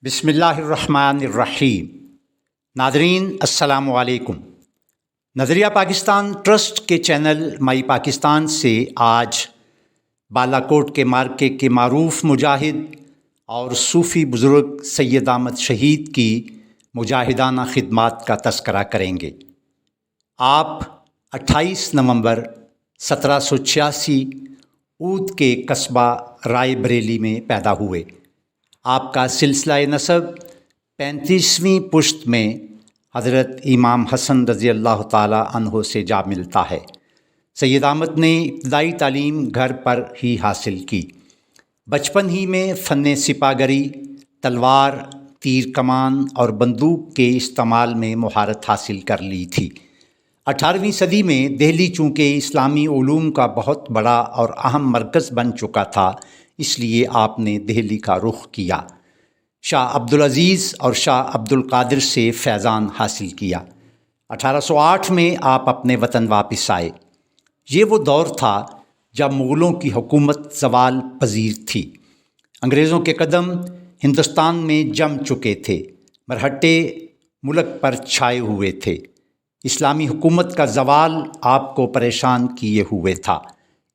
بسم اللہ الرحمن الرحیم۔ ناظرین السلام علیکم۔ نظریہ پاکستان ٹرسٹ کے چینل مائی پاکستان سے آج بالا کوٹ کے مارکے کے معروف مجاہد اور صوفی بزرگ سید احمد شہید کی مجاہدانہ خدمات کا تذکرہ کریں گے۔ آپ 28 نومبر 1786 اود کے قصبہ رائے بریلی میں پیدا ہوئے۔ آپ کا سلسلہ نسب 35ویں پشت میں حضرت امام حسن رضی اللہ تعالی عنہ سے جا ملتا ہے۔ سید احمد نے ابتدائی تعلیم گھر پر ہی حاصل کی۔ بچپن ہی میں فن سپاگری، تلوار، تیر کمان اور بندوق کے استعمال میں مہارت حاصل کر لی تھی۔ 18ویں صدی میں دہلی چونکہ اسلامی علوم کا بہت بڑا اور اہم مرکز بن چکا تھا، اس لیے آپ نے دہلی کا رخ کیا۔ شاہ عبدالعزیز اور شاہ عبدالقادر سے فیضان حاصل کیا۔ 1808 میں آپ اپنے وطن واپس آئے۔ یہ وہ دور تھا جب مغلوں کی حکومت زوال پذیر تھی۔ انگریزوں کے قدم ہندوستان میں جم چکے تھے، مرہٹے ملک پر چھائے ہوئے تھے۔ اسلامی حکومت کا زوال آپ کو پریشان کیے ہوئے تھا۔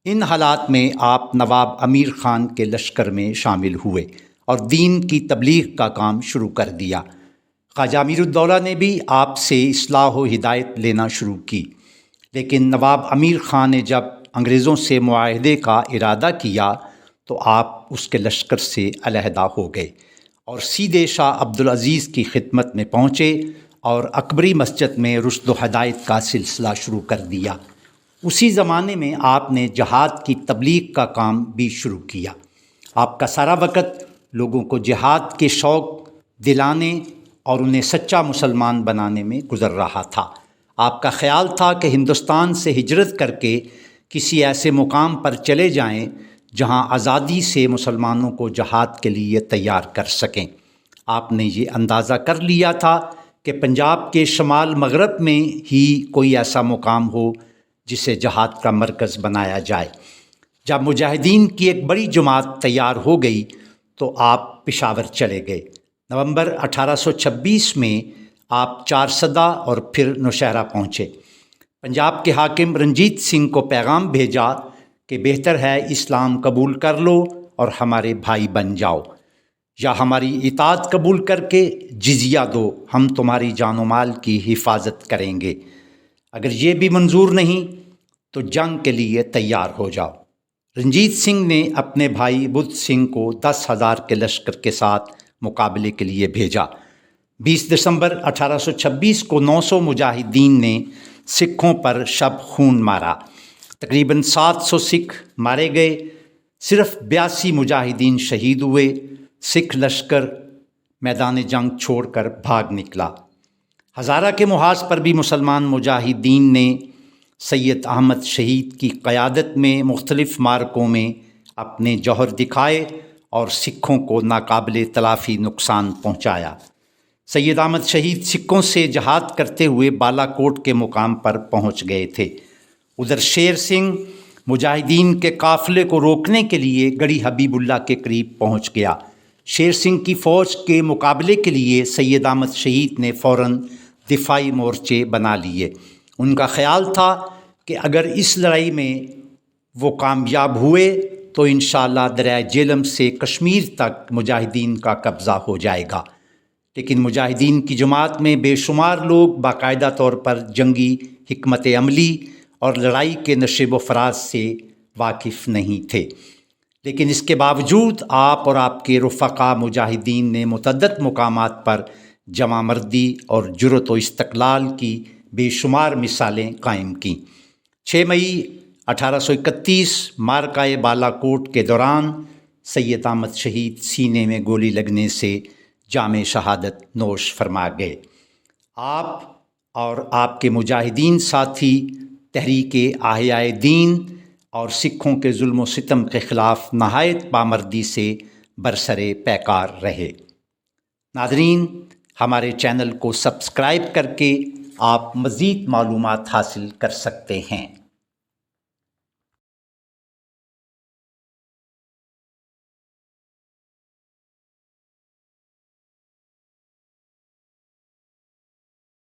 ان حالات میں آپ نواب امیر خان کے لشکر میں شامل ہوئے اور دین کی تبلیغ کا کام شروع کر دیا۔ خواجہ امیر الدولہ نے بھی آپ سے اصلاح و ہدایت لینا شروع کی، لیکن نواب امیر خان نے جب انگریزوں سے معاہدے کا ارادہ کیا تو آپ اس کے لشکر سے علیحدہ ہو گئے اور سیدھے شاہ عبدالعزیز کی خدمت میں پہنچے اور اکبری مسجد میں رشد و ہدایت کا سلسلہ شروع کر دیا۔ اسی زمانے میں آپ نے جہاد کی تبلیغ کا کام بھی شروع کیا۔ آپ کا سارا وقت لوگوں کو جہاد کے شوق دلانے اور انہیں سچا مسلمان بنانے میں گزر رہا تھا۔ آپ کا خیال تھا کہ ہندوستان سے ہجرت کر کے کسی ایسے مقام پر چلے جائیں جہاں آزادی سے مسلمانوں کو جہاد کے لیے تیار کر سکیں۔ آپ نے یہ اندازہ کر لیا تھا کہ پنجاب کے شمال مغرب میں ہی کوئی ایسا مقام ہو جسے جہاد کا مرکز بنایا جائے۔ جب مجاہدین کی ایک بڑی جماعت تیار ہو گئی تو آپ پشاور چلے گئے۔ نومبر 1826 میں آپ چارسدہ اور پھر نوشہرہ پہنچے۔ پنجاب کے حاکم رنجیت سنگھ کو پیغام بھیجا کہ بہتر ہے اسلام قبول کر لو اور ہمارے بھائی بن جاؤ، یا ہماری اطاعت قبول کر کے جزیہ دو، ہم تمہاری جان و مال کی حفاظت کریں گے۔ اگر یہ بھی منظور نہیں تو جنگ کے لیے تیار ہو جاؤ۔ رنجیت سنگھ نے اپنے بھائی بدھ سنگھ کو 10,000 کے لشکر کے ساتھ مقابلے کے لیے بھیجا۔ 20 دسمبر 1826 کو 900 مجاہدین نے سکھوں پر شب خون مارا۔ تقریباً 700 سکھ مارے گئے، صرف 82 مجاہدین شہید ہوئے۔ سکھ لشکر میدان جنگ چھوڑ کر بھاگ نکلا۔ ہزارہ کے محاذ پر بھی مسلمان مجاہدین نے سید احمد شہید کی قیادت میں مختلف معرکوں میں اپنے جوہر دکھائے اور سکھوں کو ناقابل تلافی نقصان پہنچایا۔ سید احمد شہید سکھوں سے جہاد کرتے ہوئے بالا کوٹ کے مقام پر پہنچ گئے تھے۔ ادھر شیر سنگھ مجاہدین کے قافلے کو روکنے کے لیے گڑھی حبیب اللہ کے قریب پہنچ گیا۔ شیر سنگھ کی فوج کے مقابلے کے لیے سید احمد شہید نے فوراً دفاعی مورچے بنا لیے۔ ان کا خیال تھا کہ اگر اس لڑائی میں وہ کامیاب ہوئے تو انشاءاللہ دریائے جہلم سے کشمیر تک مجاہدین کا قبضہ ہو جائے گا، لیکن مجاہدین کی جماعت میں بے شمار لوگ باقاعدہ طور پر جنگی حکمت عملی اور لڑائی کے نشیب و فراز سے واقف نہیں تھے، لیکن اس کے باوجود آپ اور آپ کے رفقا مجاہدین نے متعدد مقامات پر جمع مردی اور جرأت و استقلال کی بے شمار مثالیں قائم کیں۔ 6 مئی 1831 معرکہ بالا کوٹ کے دوران سید احمد شہید سینے میں گولی لگنے سے جام شہادت نوش فرما گئے۔ آپ اور آپ کے مجاہدین ساتھی تحریک احیاء دین اور سکھوں کے ظلم و ستم کے خلاف نہایت پامردی سے برسرِ پیکار رہے۔ ناظرین، ہمارے چینل کو سبسکرائب کر کے آپ مزید معلومات حاصل کر سکتے ہیں۔